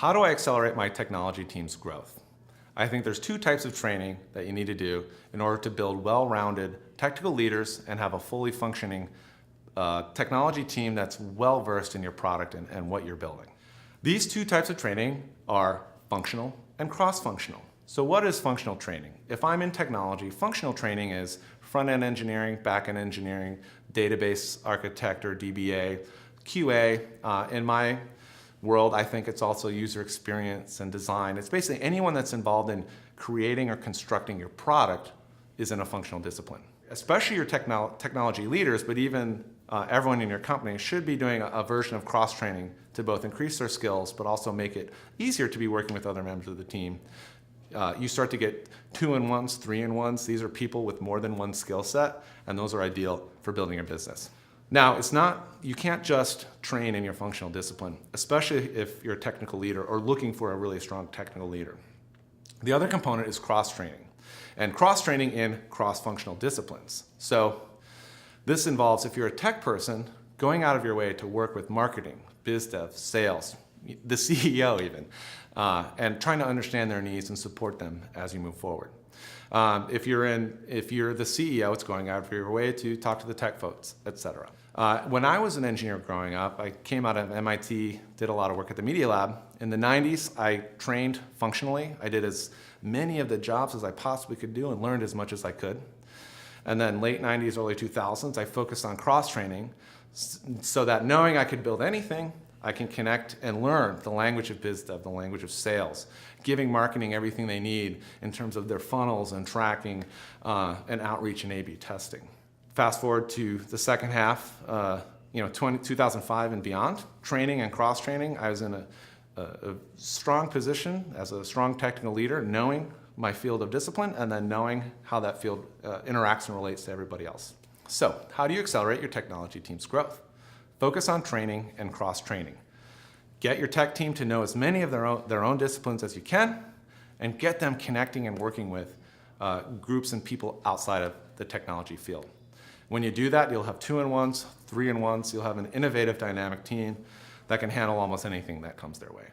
How do I accelerate my technology team's growth? I think there's two types of training that you need to do in order to build well-rounded technical leaders and have a fully functioning technology team that's well-versed in your product and what you're building. These two types of training are functional and cross-functional. So what is functional training? If I'm in technology, functional training is front-end engineering, back-end engineering, database architect or DBA, QA. In my world, I think it's also user experience and design. It's basically anyone that's involved in creating or constructing your product is in a functional discipline. Especially your technology leaders, but even everyone in your company should be doing a version of cross-training to both increase their skills, but also make it easier to be working with other members of the team. You start to get 2-in-1s, 3-in-1s. These are people with more than one skill set, and those are ideal for building a business. Now, you can't just train in your functional discipline, especially if you're a technical leader or looking for a really strong technical leader. The other component is cross-training, and cross-training in cross-functional disciplines. So this involves, if you're a tech person, going out of your way to work with marketing, biz dev, sales, the CEO even, and trying to understand their needs and support them as you move forward. If you're the CEO, it's going out of your way to talk to the tech folks, etc. When I was an engineer growing up, I came out of MIT, did a lot of work at the Media Lab. In the 90s, I trained functionally. I did as many of the jobs as I possibly could do and learned as much as I could. And then late 90s, early 2000s, I focused on cross-training so that knowing I could build anything, I can connect and learn the language of biz dev, the language of sales, giving marketing everything they need in terms of their funnels and tracking and outreach and A/B testing. Fast forward to the second half, 2005 and beyond, training and cross-training. I was in a strong position as a strong technical leader, knowing my field of discipline and then knowing how that field interacts and relates to everybody else. So, how do you accelerate your technology team's growth? Focus on training and cross-training. Get your tech team to know as many of their own disciplines as you can, and get them connecting and working with groups and people outside of the technology field. When you do that, you'll have 2-in-1s, 3-in-1s, you'll have an innovative, dynamic team that can handle almost anything that comes their way.